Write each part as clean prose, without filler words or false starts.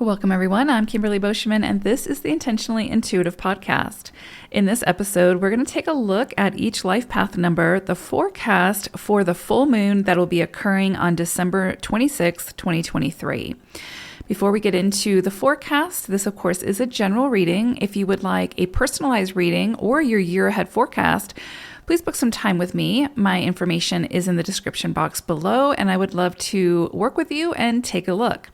Welcome, everyone. I'm Kimberly Boschman, and this is the Intentionally Intuitive podcast. In this episode, we're going to take a look at each life path number, the forecast for the full moon that will be occurring on December 26th, 2023. Before we get into the forecast, this, of course, is a general reading. If you would like a personalized reading or your year ahead forecast, please book some time with me. My information is in the description box below, and I would love to work with you and take a look.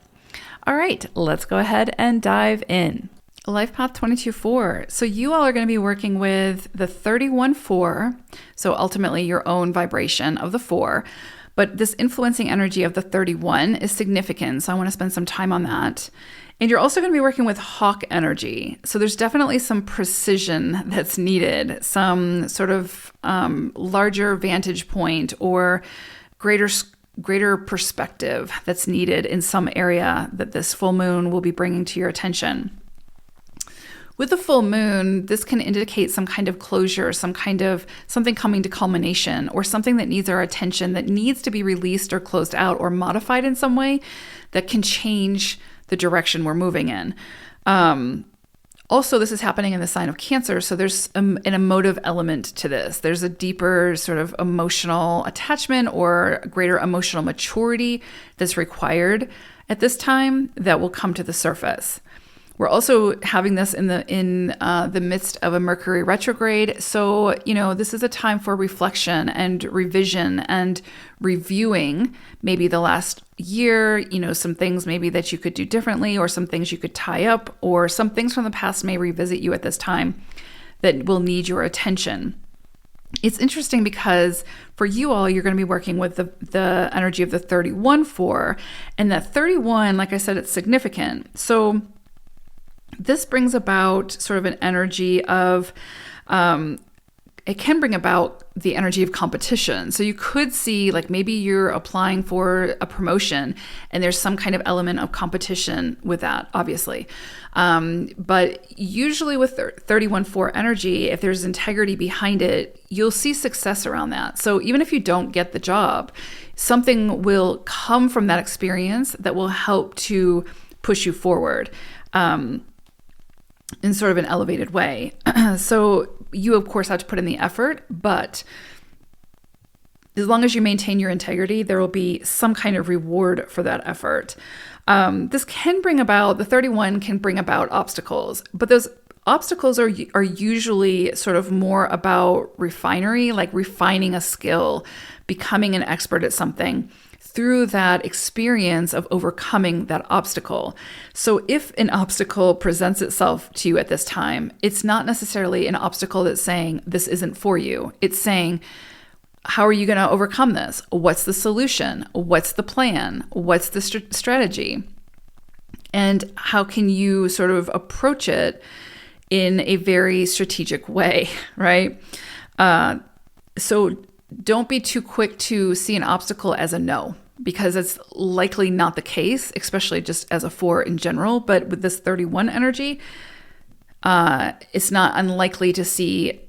All right, let's go ahead and dive in. Life Path 22-4. So you all are going to be working with the 31-4, so ultimately your own vibration of the 4, but this influencing energy of the 31 is significant, so I want to spend some time on that. And you're also going to be working with hawk energy. So there's definitely some precision that's needed, some sort of larger vantage point or greater perspective that's needed in some area that this full moon will be bringing to your attention. With the full moon, this can indicate some kind of closure, something coming to culmination, or something that needs our attention that needs to be released or closed out or modified in some way that can change the direction we're moving in. Also, this is happening in the sign of Cancer, so there's an emotive element to this. There's a deeper sort of emotional attachment or greater emotional maturity that's required at this time that will come to the surface. We're also having this in the midst of a Mercury retrograde. So, this is a time for reflection and revision and reviewing maybe the last year, some things maybe that you could do differently or some things you could tie up or some things from the past may revisit you at this time that will need your attention. It's interesting because for you all, you're going to be working with the energy of the 31-4, and that 31, like I said, it's significant. So this brings about sort of an energy of, it can bring about the energy of competition. So you could see like maybe you're applying for a promotion and there's some kind of element of competition with that, obviously. But usually with 31-4 energy, if there's integrity behind it, you'll see success around that. So even if you don't get the job, something will come from that experience that will help to push you forward. In sort of an elevated way. So you, of course, have to put in the effort, but as long as you maintain your integrity, there will be some kind of reward for that effort. This can bring about, the 31 can bring about obstacles, but those obstacles are usually sort of more about refinery, like refining a skill, becoming an expert at something through that experience of overcoming that obstacle. So if an obstacle presents itself to you at this time, it's not necessarily an obstacle that's saying this isn't for you. It's saying, how are you going to overcome this? What's the solution? What's the plan? What's the strategy? And how can you sort of approach it in a very strategic way, right? So don't be too quick to see an obstacle as a no, because it's likely not the case, especially just as a 4 in general. But with this 31 energy, it's not unlikely to see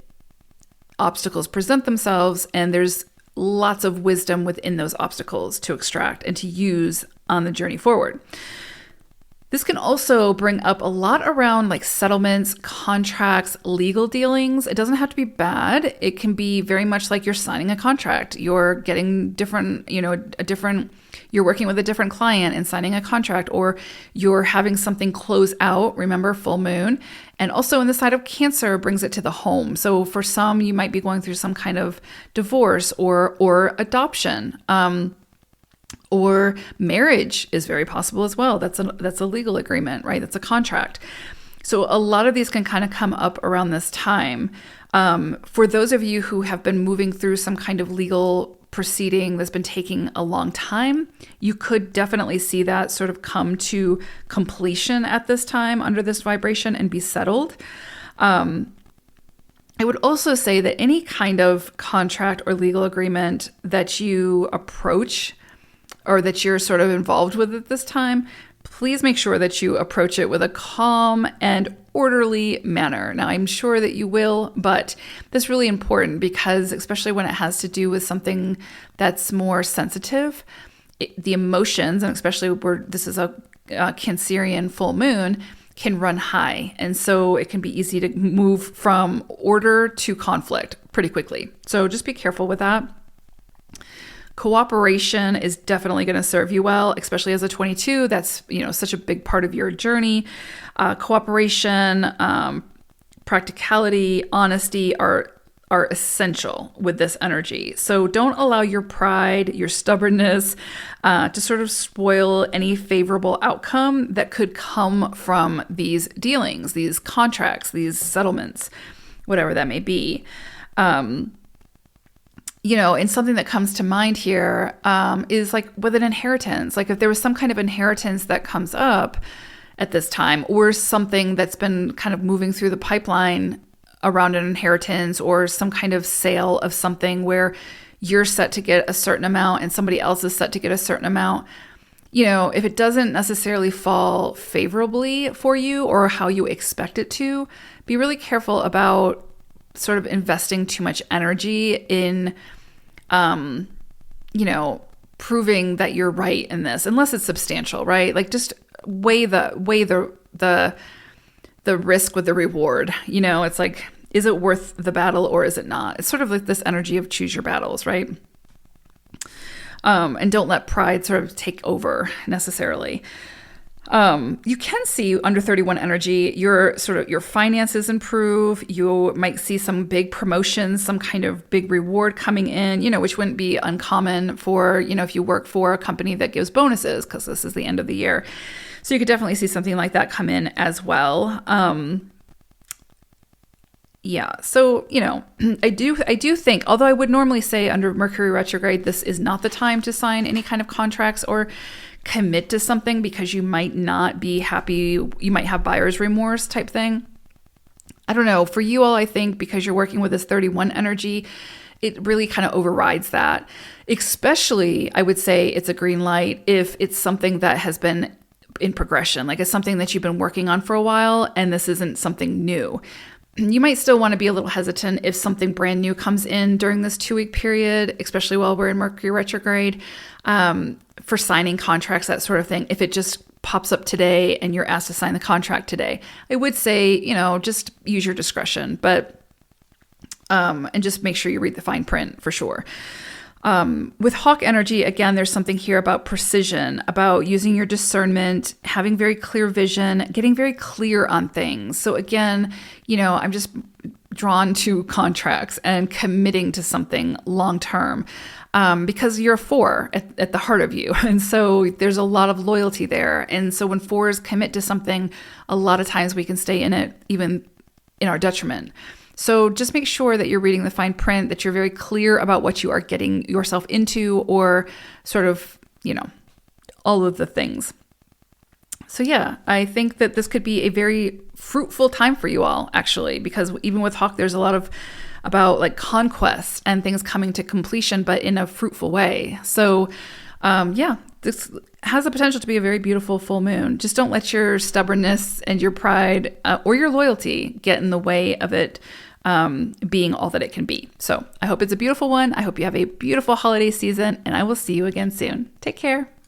obstacles present themselves, and there's lots of wisdom within those obstacles to extract and to use on the journey forward. This can also bring up a lot around like settlements, contracts, legal dealings. It doesn't have to be bad. It can be very much like you're signing a contract. You're getting you're working with a different client and signing a contract, or you're having something close out. Remember, full moon. And also in the side of Cancer brings it to the home. So for some, you might be going through some kind of divorce or adoption. Or marriage is very possible as well. That's a legal agreement, right? That's a contract. So a lot of these can kind of come up around this time. For those of you who have been moving through some kind of legal proceeding that's been taking a long time, you could definitely see that sort of come to completion at this time under this vibration and be settled. I would also say that any kind of contract or legal agreement that you approach or that you're sort of involved with at this time, please make sure that you approach it with a calm and orderly manner. Now, I'm sure that you will, but that's really important because especially when it has to do with something that's more sensitive, the emotions, and especially where this is a Cancerian full moon can run high. And so it can be easy to move from order to conflict pretty quickly. So just be careful with that. Cooperation is definitely going to serve you well, especially as a 22. That's, such a big part of your journey. Cooperation, practicality, honesty are essential with this energy. So don't allow your pride, your stubbornness to sort of spoil any favorable outcome that could come from these dealings, these contracts, these settlements, whatever that may be. And something that comes to mind here is like with an inheritance. Like if there was some kind of inheritance that comes up at this time, or something that's been kind of moving through the pipeline around an inheritance, or some kind of sale of something where you're set to get a certain amount and somebody else is set to get a certain amount. If it doesn't necessarily fall favorably for you or how you expect it to, be really careful about sort of investing too much energy in, proving that you're right in this, unless it's substantial, right? Like just weigh the risk with the reward. It's like, is it worth the battle or is it not? It's sort of like this energy of choose your battles, right? And don't let pride sort of take over necessarily. You can see under 31 energy, your finances improve. You might see some big promotions, some kind of big reward coming in, which wouldn't be uncommon for, if you work for a company that gives bonuses, because this is the end of the year. So you could definitely see something like that come in as well. So, I do think, although I would normally say under Mercury retrograde, this is not the time to sign any kind of contracts or commit to something because you might not be happy. You might have buyer's remorse type thing. I don't know. For you all, I think because you're working with this 31 energy, it really kind of overrides that. Especially, I would say it's a green light if it's something that has been in progression, like it's something that you've been working on for a while and this isn't something new. You might still want to be a little hesitant if something brand new comes in during this 2-week period, especially while we're in Mercury retrograde, for signing contracts, that sort of thing. If it just pops up today and you're asked to sign the contract today, I would say, just use your discretion, but and just make sure you read the fine print for sure. With Hawk energy, again, there's something here about precision, about using your discernment, having very clear vision, getting very clear on things. So again, I'm just drawn to contracts and committing to something long-term, because you're a 4 at the heart of you. And so there's a lot of loyalty there. And so when 4s commit to something, a lot of times we can stay in it, even in our detriment. So just make sure that you're reading the fine print, that you're very clear about what you are getting yourself into, or sort of, all of the things. So yeah, I think that this could be a very fruitful time for you all, actually, because even with Hawk, there's a lot about like conquest and things coming to completion, but in a fruitful way. So this has the potential to be a very beautiful full moon. Just don't let your stubbornness and your pride or your loyalty get in the way of it being all that it can be. So I hope it's a beautiful one. I hope you have a beautiful holiday season, and I will see you again soon. Take care.